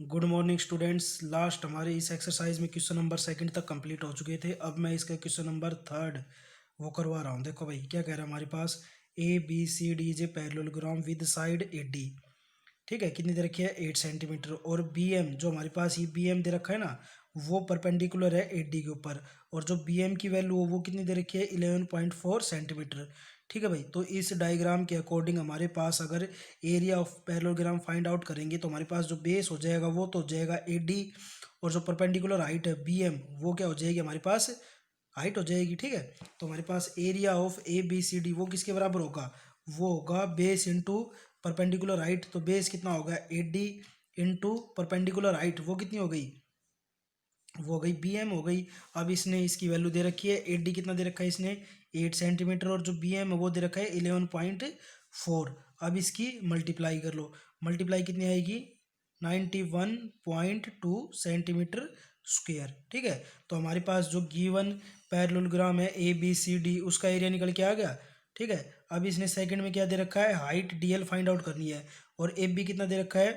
Good morning students. Last हमारे इस exercise में क्वेश्चन नंबर सेकंड तक कंप्लीट हो चुके थे। अब मैं इसका क्वेश्चन नंबर थर्ड वो करवा रहा हूँ। देखो भाई क्या कह रहा है हमारे पास, A B C D is a parallelogram with side A D. ठीक है, कितनी दे रखी है 8 सेंटीमीटर। और बी एम जो हमारे पास ये बी एम दे रखा है ना, वो परपेंडिकुलर है 8 डी के ऊपर। और जो बी एम की वैल्यू हो वो कितनी दे रखी है 11.4 सेंटीमीटर। ठीक है भाई, तो इस डायग्राम के अकॉर्डिंग हमारे पास अगर area of parallelogram find out करेंगे तो हमारे पास जो बेस हो जाएगा वो तो हो जाएगा ए डी, और जो परपेंडिकुलर हाइट है बी एम वो क्या हो जाएगी हमारे पास हाइट हो जाएगी। ठीक है, तो हमारे पास area of A B C D वो किसके बराबर होगा, वो होगा बेस इंटू परपेंडिकुलर हाइट। तो बेस कितना होगा 8D इंटू परपेंडिकुलर हाइट, वो कितनी हो गई, वो हो गई बी एम हो गई। अब इसने इसकी वैल्यू दे रखी है 8D कितना दे रखा है इसने 8 सेंटीमीटर, और जो बी एम है वो दे रखा है 11.4। अब इसकी मल्टीप्लाई कर लो, मल्टीप्लाई कितनी आएगी 91.2 सेंटीमीटर स्क्वेयर। ठीक है, तो हमारे पास जो गिवन पैरेललोग्राम है ए बी सी डी उसका एरिया निकल के आ गया। ठीक है, अब इसने सेकंड में क्या दे रखा है, height D L find out करनी है, और ए बी कितना दे रखा है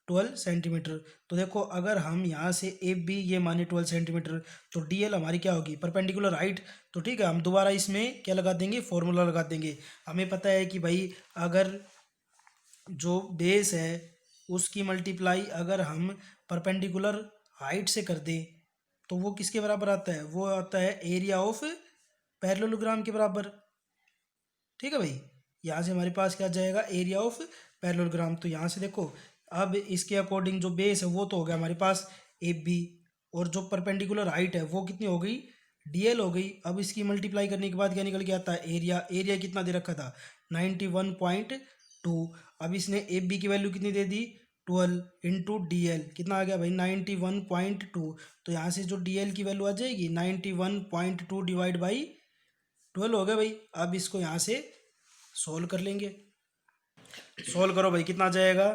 12 सेंटीमीटर। तो देखो अगर हम यहाँ से ए बी ये माने 12 सेंटीमीटर, तो डी एल हमारी क्या होगी परपेंडिकुलर हाइट। तो ठीक है, हम दोबारा इसमें क्या लगा देंगे, फॉर्मूला लगा देंगे। हमें पता है कि भाई अगर जो बेस है उसकी मल्टीप्लाई अगर हम परपेंडिकुलर हाइट से कर दें तो वो किसके बराबर आता है, वो आता है एरिया ऑफ पैरेललोग्राम के बराबर। ठीक है भाई, यहाँ से हमारे पास क्या जाएगा एरिया ऑफ पैरेललोग्राम। तो यहाँ से देखो अब इसके अकॉर्डिंग जो बेस है वो तो हो गया हमारे पास ए बी, और जो परपेंडिकुलर हाइट है वो कितनी हो गई डी एल हो गई। अब इसकी मल्टीप्लाई करने के बाद क्या निकल के आता है एरिया, एरिया कितना दे रखा था 91.2। अब इसने ए बी की वैल्यू कितनी दे दी 12 इंटू डी एल कितना आ गया भाई 91.2। तो यहाँ से जो डी एल की वैल्यू आ जाएगी 91.2 डिवाइड बाई 12 हो गया भाई। अब इसको यहाँ से सोल्व कर लेंगे, सोल्व करो भाई कितना आ जाएगा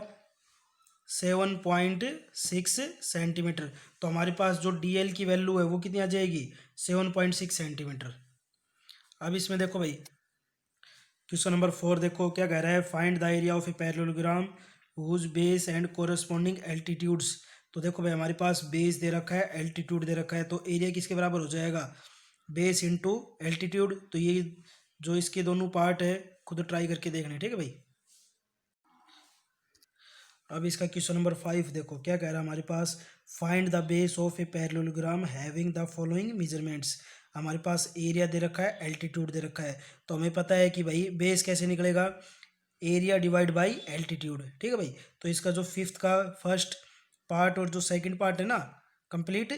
7.6 सेंटीमीटर। तो हमारे पास जो डी एल की वैल्यू है वो कितनी आ जाएगी 7.6 सेंटीमीटर। अब इसमें देखो भाई क्वेश्चन नंबर 4 देखो क्या कह रहा है, find the area of a parallelogram whose base and corresponding altitudes. तो देखो भाई हमारे पास बेस दे रखा है एल्टीट्यूड दे रखा है, तो एरिया किसके बराबर हो जाएगा बेस इंटू एल्टीट्यूड। तो ये जो इसके दोनों पार्ट है खुद ट्राई करके देखना है। ठीक है भाई, अब इसका क्वेश्चन नंबर 5 देखो क्या कह रहा है हमारे पास, find the base of a parallelogram having the following measurements. हमारे पास एरिया दे रखा है एल्टीट्यूड दे रखा है, तो हमें पता है कि भाई बेस कैसे निकलेगा एरिया डिवाइड बाई एल्टीट्यूड। ठीक है भाई, तो इसका जो फिफ्थ का फर्स्ट पार्ट और जो सेकंड पार्ट है ना कंप्लीट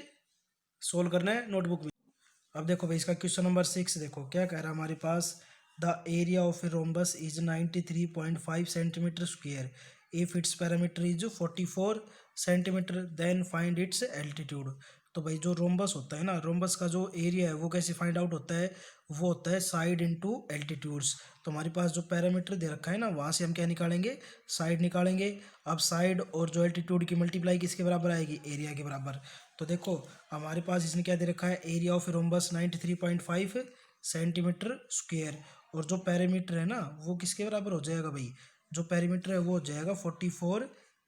सोल्व करना है नोटबुक में। अब देखो भाई इसका क्वेश्चन नंबर 6 देखो क्या कह रहा है हमारे पास, the area of a rhombus is 93.5 centimetre square if its parameter is 44 centimetre then find its altitude. तो भाई जो रोम्बस होता है ना, रोम्बस का जो एरिया है वो कैसे फाइंड आउट होता है, वो होता है साइड इंटू एल्टीट्यूड्स। तो हमारे पास जो पैरामीटर दे रखा है ना वहाँ से हम क्या निकालेंगे साइड निकालेंगे। अब साइड और जो एल्टीट्यूड की मल्टीप्लाई किसके बराबर आएगी एरिया के बराबर। तो देखो हमारे पास इसने क्या दे रखा है area of rhombus 93.5 centimetre square, और जो पैरामीटर है ना वो किसके बराबर हो जाएगा भाई, जो पैरामीटर है वो हो जाएगा 44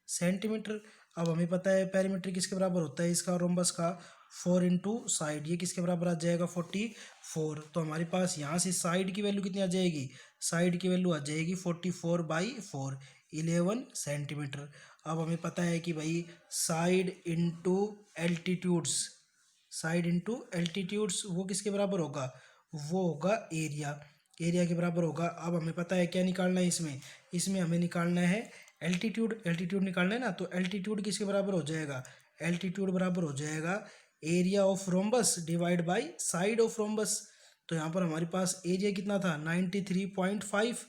सेंटीमीटर। अब हमें पता है पैरामीटर किसके बराबर होता है इसका रोम्बस का 4 इंटू साइड, ये किसके बराबर आ जाएगा 44। तो हमारे पास यहाँ से साइड की वैल्यू कितनी आ जाएगी, साइड की वैल्यू आ जाएगी 44/4 11 सेंटीमीटर। अब हमें पता है कि भाई side into altitudes, side into altitudes वो किसके बराबर होगा, वो होगा एरिया, एरिया के बराबर होगा। अब हमें पता है क्या निकालना है इसमें, इसमें हमें निकालना है एल्टीट्यूड, एल्टीट्यूड निकालना है ना, तो एल्टीट्यूड किसके बराबर हो जाएगा, एल्टीट्यूड बराबर हो जाएगा area of rhombus divide by side of rhombus. तो यहाँ पर हमारे पास एरिया कितना था 93.5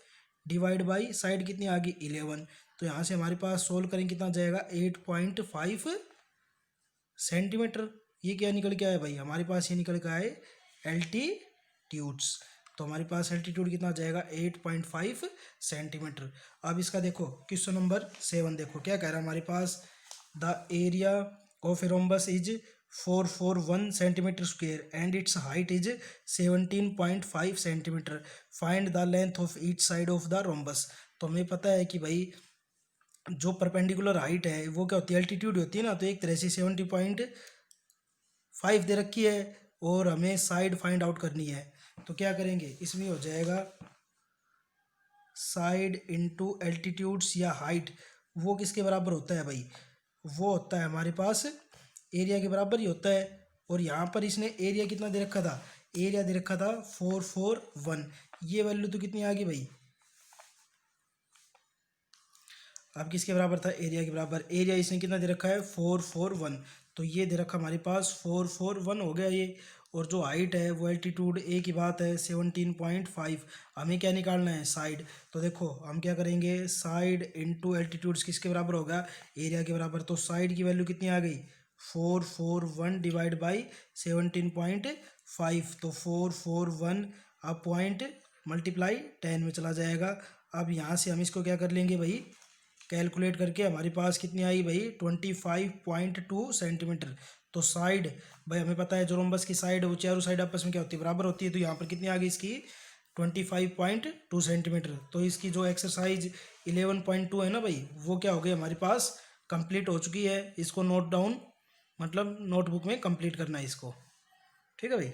डिवाइड बाई साइड कितनी आ गई 11। तो यहाँ से हमारे पास सोल्व करेंगे कितना जाएगा 8.5 सेंटीमीटर। ये क्या निकल के आया भाई, हमारे पास ये निकल के आए एल्टीट्यूड्स। तो हमारे पास एल्टीट्यूड कितना आ जाएगा 8.5 सेंटीमीटर। अब इसका देखो क्वेश्चन नंबर 7 देखो क्या कह रहा है हमारे पास, the area of a rhombus is 441 centimetre square and its height is 17.5 centimetre, find the length of each side of the rhombus. तो हमें पता है कि भाई जो परपेंडिकुलर हाइट है वो क्या होती है, एल्टीट्यूड होती है ना। तो एक तरह से 70.5 दे रखी है और हमें साइड फाइंड आउट करनी है। तो क्या करेंगे, इसमें हो जाएगा साइड इनटू एल्टीट्यूड्स या हाइट, वो किसके बराबर होता है भाई, वो होता है हमारे पास एरिया के बराबर ही होता है। और यहाँ पर इसने एरिया कितना दे रखा था, एरिया दे रखा था 441। ये वैल्यू तो कितनी आ गई भाई, अब किसके बराबर था, एरिया के बराबर। एरिया इसने कितना दे रखा है 441, तो ये दे रखा हमारे पास 441 हो गया ये। और जो हाइट है वो एल्टीट्यूड एक ही बात है 17.5। हमें क्या निकालना है, साइड। तो देखो हम क्या करेंगे, साइड इनटू एल्टीट्यूड्स किसके बराबर होगा, एरिया के बराबर। तो साइड की वैल्यू कितनी आ गई 441 डिवाइड बाई 17.5। तो 441 अब पॉइंट मल्टीप्लाई 10 में चला जाएगा। अब यहाँ से हम इसको क्या कर लेंगे भाई, कैलकुलेट करके हमारे पास कितनी आई भाई 25.2 सेंटीमीटर। तो साइड, भाई हमें पता है जो रोम्बस की साइड है वो चारों साइड आपस में क्या होती है, बराबर होती है। तो यहाँ पर कितनी आ गई इसकी 25.2 सेंटीमीटर। तो इसकी जो एक्सरसाइज 11.2 है ना भाई, वो क्या हो गई हमारे पास कंप्लीट हो चुकी है। इसको नोट डाउन, मतलब नोटबुक में कंप्लीट करना है इसको। ठीक है भाई।